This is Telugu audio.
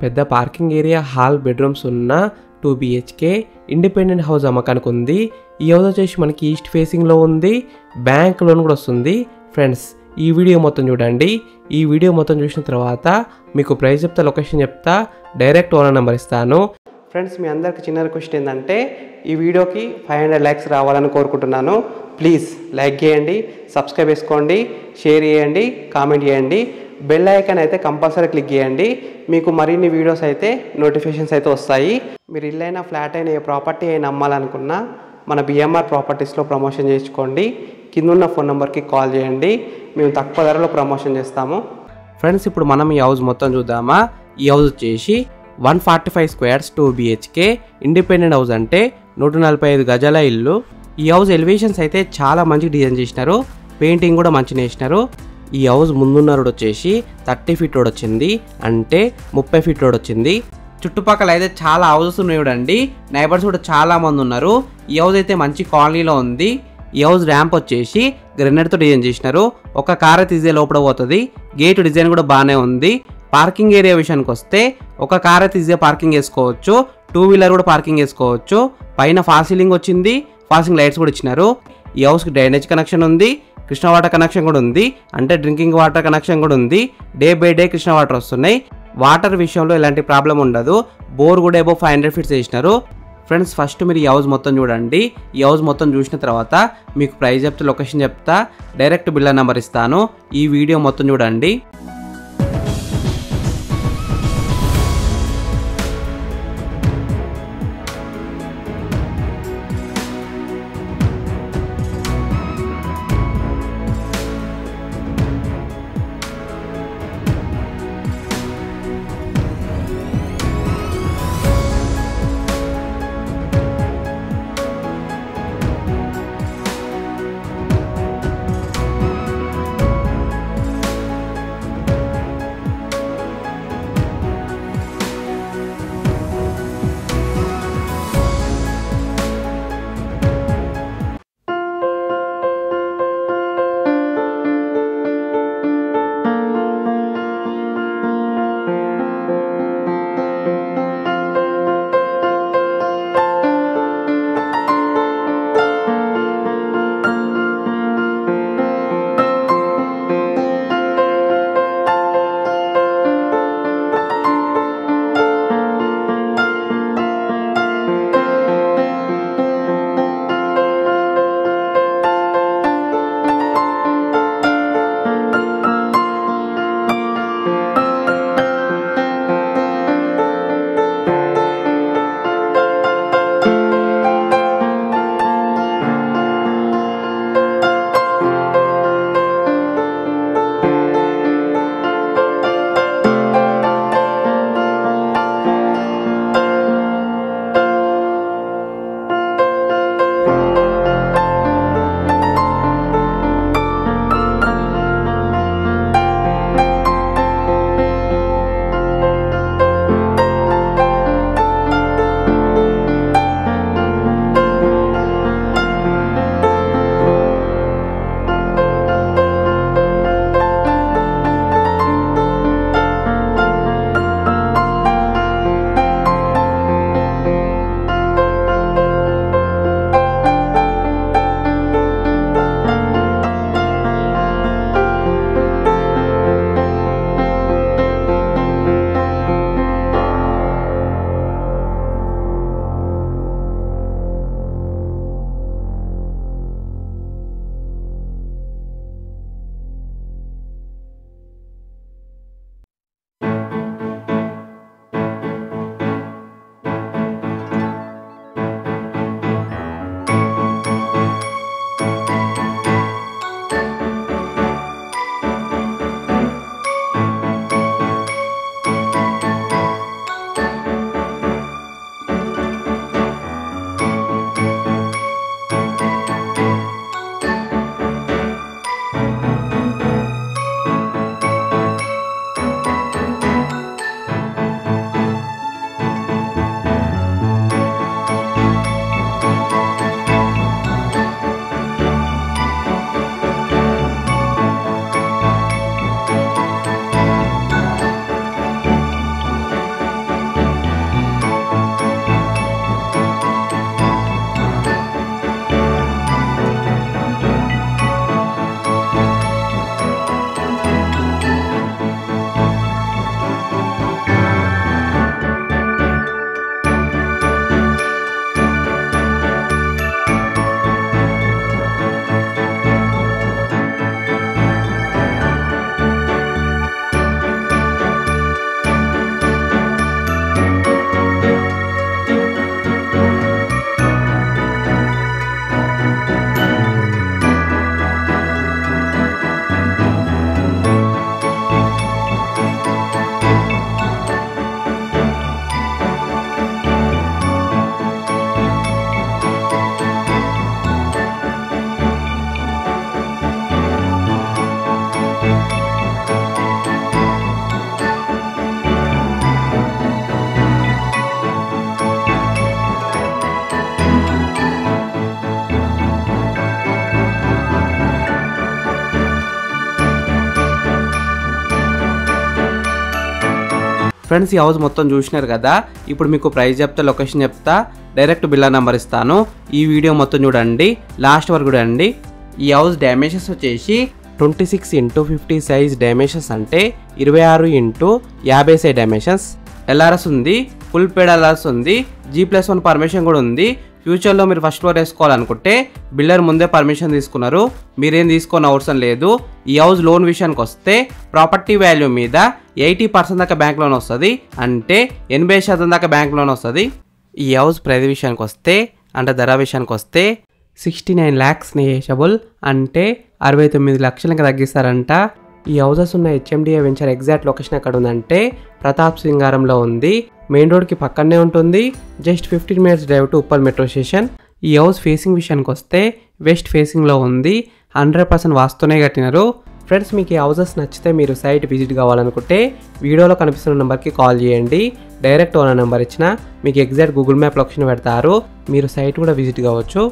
పెద్ద పార్కింగ్ ఏరియా, హాల్, బెడ్రూమ్స్ ఉన్న 2 BHK ఇండిపెండెంట్ హౌస్ అమ్మకానికి ఉంది. ఈ హౌస్ వచ్చేసి మనకి ఈస్ట్ ఫేసింగ్లో ఉంది. బ్యాంక్ లోన్ కూడా వస్తుంది. ఫ్రెండ్స్, ఈ వీడియో మొత్తం చూడండి. ఈ వీడియో మొత్తం చూసిన తర్వాత మీకు ప్రైస్ చెప్తా, లొకేషన్ చెప్తా, డైరెక్ట్ ఓనర్ నెంబర్ ఇస్తాను. ఫ్రెండ్స్, మీ అందరికి చిన్న రిక్వెస్ట్ ఏంటంటే ఈ వీడియోకి 500 లైక్స్ రావాలని కోరుకుంటున్నాను. ప్లీజ్ లైక్ చేయండి, సబ్స్క్రైబ్ చేసుకోండి, షేర్ చేయండి, కామెంట్ చేయండి. బెల్ ఐకాన్ అయితే కంపల్సరీ క్లిక్ చేయండి. మీకు మరిన్ని వీడియోస్ అయితే నోటిఫికేషన్స్ అయితే వస్తాయి. మీరు ఇల్లైనా, ఫ్లాట్ అయినా, ఏ ప్రాపర్టీ అయినా అమ్మాలనుకున్నా మన BMR ప్రాపర్టీస్లో ప్రమోషన్ చేసుకోండి. కింద ఉన్న ఫోన్ నెంబర్కి కాల్ చేయండి. మేము తక్కువ ధరలో ప్రమోషన్ చేస్తాము. ఫ్రెండ్స్, ఇప్పుడు మనం ఈ హౌస్ మొత్తం చూద్దామా. ఈ హౌస్ వచ్చేసి 145 స్క్వేర్స్ 2 BHK ఇండిపెండెంట్ హౌస్, అంటే 145 గజాల ఇల్లు. ఈ హౌస్ ఎలివేషన్స్ అయితే చాలా మంచిగా డిజైన్ చేసినారు. పెయింటింగ్ కూడా మంచిగా వేసినారు. ఈ హౌస్ ముందున్న రోడ్ వచ్చేసి 30 ఫీట్ రోడ్ వచ్చింది, అంటే 30 ఫీట్ రోడ్ వచ్చింది. చుట్టుపక్కల అయితే చాలా హౌసెస్ ఉన్నాయి చూడండి. నైబర్స్ కూడా చాలా మంది ఉన్నారు. ఈ హౌస్ అయితే మంచి కాలనీలో ఉంది. ఈ హౌస్ ర్యాంప్ వచ్చేసి గ్రెనైట్తో డిజైన్ చేసినారు. ఒక కార్ అయితే ఈజీ లోపల పోతుంది. గేట్ డిజైన్ కూడా బాగానే ఉంది. పార్కింగ్ ఏరియా విషయానికి వస్తే ఒక కార్ అయితే ఈజీగా పార్కింగ్ చేసుకోవచ్చు. 2 వీలర్ కూడా పార్కింగ్ చేసుకోవచ్చు. పైన ఫాల్ సీలింగ్ వచ్చింది. ఫాల్ సీలింగ్ లైట్స్ కూడా ఇచ్చినారు. ఈ హౌస్కి డ్రైనేజ్ కనెక్షన్ ఉంది. కృష్ణా వాటర్ కనెక్షన్ కూడా ఉంది, అంటే డ్రింకింగ్ వాటర్ కనెక్షన్ కూడా ఉంది. Day by day Krishna water వస్తున్నాయి. వాటర్ విషయంలో ఎలాంటి ప్రాబ్లం ఉండదు. బోర్ కూడా అబౌవ్ 500 ఫీట్స్ వేసినారు. ఫ్రెండ్స్, ఫస్ట్ మీరు ఈ హౌస్ మొత్తం చూడండి. ఈ హౌస్ మొత్తం చూసిన తర్వాత మీకు ప్రైస్ చెప్తా, లొకేషన్ చెప్తా, డైరెక్ట్ బిల్డర్ నెంబర్ ఇస్తాను. ఈ వీడియో మొత్తం చూడండి. ఫ్రెండ్స్, ఈ హౌస్ మొత్తం చూసినారు కదా. ఇప్పుడు మీకు ప్రైస్ చెప్తా, లొకేషన్ చెప్తా, డైరెక్ట్ బిల్లా నెంబర్ ఇస్తాను. ఈ వీడియో మొత్తం చూడండి, లాస్ట్ వరకు చూడండి. ఈ హౌస్ డైమెన్షన్స్ వచ్చేసి 26x50 సైజ్ డైమెన్షన్స్, అంటే 26x50 సైజ్ డైమెన్షన్స్. ఎల్ఆర్ఎస్ ఉంది, ఫుల్ పేడ్ ఎల్ఆర్ఎస్ ఉంది, G+1 పర్మిషన్ కూడా ఉంది. ఫ్యూచర్లో మీరు ఫస్ట్ ఫ్లోర్ వేసుకోవాలనుకుంటే బిల్డర్ ముందే పర్మిషన్ తీసుకున్నారు, మీరేం తీసుకొని అవసరం లేదు. ఈ హౌస్ లోన్ విషయానికి వస్తే ప్రాపర్టీ వాల్యూ మీద 80% దాకా బ్యాంక్ లోన్ వస్తుంది, అంటే 80% దాకా బ్యాంక్ లోన్ వస్తుంది. ఈ హౌస్ ప్రైస్ విషయానికి వస్తే, అంటే ధర విషయానికి వస్తే 69 lakhs నెగోషియబుల్, అంటే 69 లక్షలకి తగ్గిస్తారంట. ఈ హౌసెస్ ఉన్న HMDA వెంచర్ ఎగ్జాక్ట్ లొకేషన్ ఎక్కడ ఉందంటే ప్రతాప్ సింగారంలో ఉంది. మెయిన్ రోడ్కి పక్కనే ఉంటుంది. Just 15 minutes drive to Uppal metro station. ఈ హౌస్ ఫేసింగ్ విషయానికి వస్తే వెస్ట్ ఫేసింగ్లో ఉంది. 100% వాస్తునే కట్టినారు. ఫ్రెండ్స్, మీకు ఈ హౌసెస్ నచ్చితే మీరు సైట్ విజిట్ కావాలనుకుంటే వీడియోలో కనిపిస్తున్న నెంబర్కి కాల్ చేయండి. డైరెక్ట్ ఓనర్ నెంబర్ ఇచ్చిన మీకు ఎగ్జాక్ట్ గూగుల్ మ్యాప్ లొకేషన్ పెడతారు, మీరు సైట్ కూడా విజిట్ కావచ్చు.